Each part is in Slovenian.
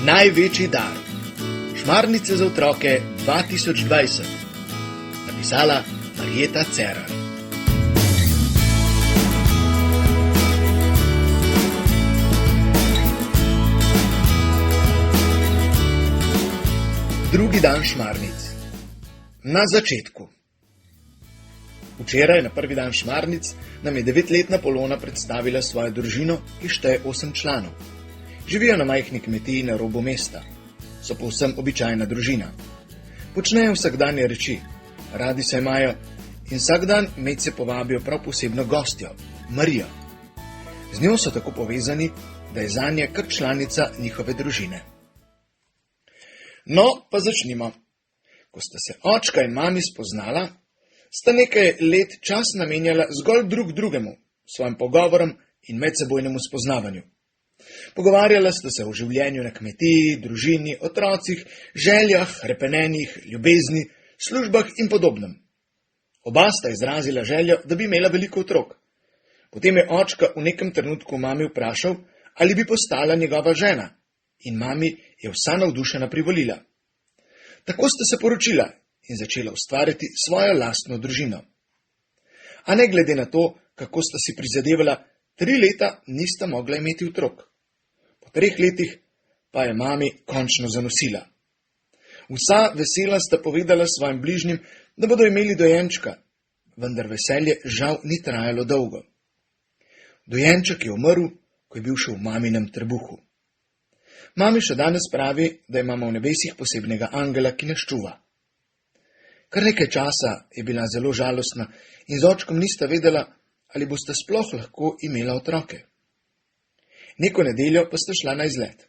Največji dar. Šmarnice za otroke 2020. Napisala Marjeta Cerar. Drugi dan šmarnic. Na začetku. Včeraj, na prvi dan šmarnic, nam je 9-letna Polona predstavila svojo družino, ki šteje 8 članov. Živijo na majhni kmetiji na robu mesta. So povsem običajna družina. Počnejo vsakdanje reči, radi se imajo in vsak dan medse povabijo prav posebno gostjo, Marijo. Z njo so tako povezani, da je zanje kar članica njihove družine. No, pa začnimo. Ko sta se očka in mami spoznala, sta nekaj let čas namenjala zgolj drug drugemu, svojim pogovorom in medsebojnemu spoznavanju. Pogovarjala sta se o življenju na kmetiji, družini, otrocih, željah, hrepenenjih, ljubezni, službah in podobnem. Oba sta izrazila željo, da bi imela veliko otrok. Potem je očka v nekem trenutku mami vprašal, ali bi postala njegova žena, in mami je vsa navdušena privolila. Tako sta se poročila in začela ustvarjati svojo lastno družino. A ne glede na to, kako sta si prizadevala, 3 leta nista mogla imeti otrok. Po 3 letih pa je mami končno zanosila. Vsa vesela sta povedala svojim bližnjim, da bodo imeli dojenčka, vendar veselje žal ni trajalo dolgo. Dojenček je umrl, ko je bil še v maminem trebuhu. Mami še danes pravi, da imamo v nebesih posebnega angela, ki nas čuva. Kar nekaj časa je bila zelo žalostna in z očkom nista vedela, ali bosta sploh lahko imela otroke. Neko nedeljo pa sta šla na izlet.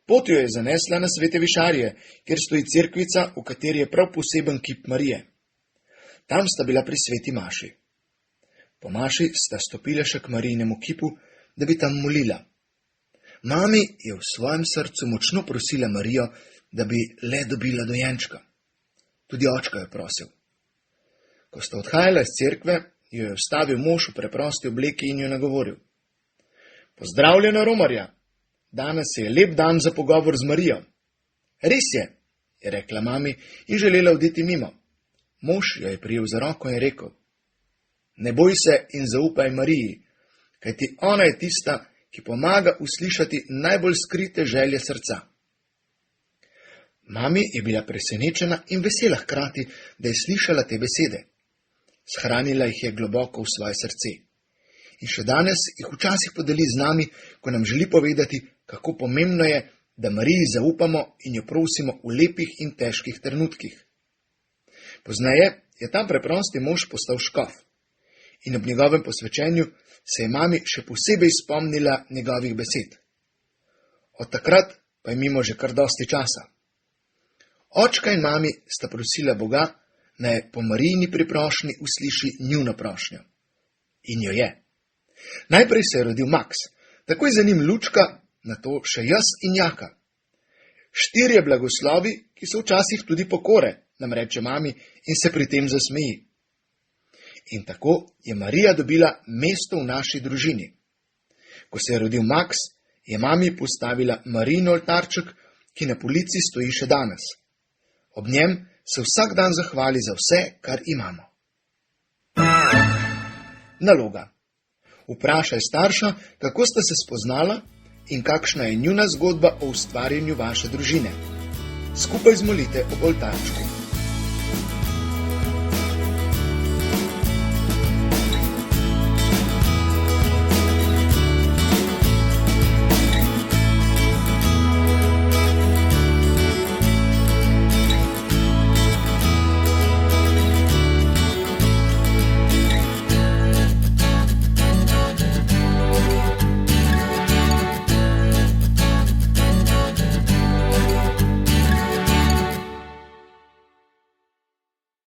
Pot jo je zanesla na Svete Višarje, kjer stoji cerkvica, v kateri je prav poseben kip Marije. Tam sta bila pri sveti maši. Po maši sta stopila še k Marijinemu kipu, da bi tam molila. Mami je v svojem srcu močno prosila Marijo, da bi le dobila dojenčka. Tudi očka je prosil. Ko sta odhajala iz cerkve, jo je vstavil mož v preprosti obleki in jo nagovoril. Pozdravljena, romarja! Danes je lep dan za pogovor z Marijo. Res je rekla mami in želela oditi mimo. Mož jo je prijel za roko in rekel, ne boj se in zaupaj Mariji, kajti ona je tista, ki pomaga uslišati najbolj skrite želje srca. Mami je bila presenečena in vesela hkrati, da je slišala te besede. Shranila jih je globoko v svoje srce. In še danes jih včasih podeli z nami, ko nam želi povedati, kako pomembno je, da Mariji zaupamo in jo prosimo v lepih in težkih trenutkih. Pozneje je ta preprosti mož postal škof in ob njegovem posvečenju se je mami še posebej spomnila njegovih besed. Od takrat pa je mimo že kar dosti časa. Očka in mami sta prosila Boga, naj po Marijini priprošnji usliši njuno prošnjo. In jo je. Najprej se je rodil Maks, takoj za njim Lučka, nato še jaz in Jaka. 4 blagoslovi, ki so včasih tudi pokore, nam reče mami in se pri tem zasmeji. In tako je Marija dobila mesto v naši družini. Ko se je rodil Maks, je mami postavila Marijin oltarček, ki na polici stoji še danes. Ob njem se vsak dan zahvali za vse, kar imamo. Naloga. Vprašaj starša, kako sta se spoznala in kakšna je njuna zgodba o ustvarjanju vaše družine. Skupaj zmolite ob oltarčku.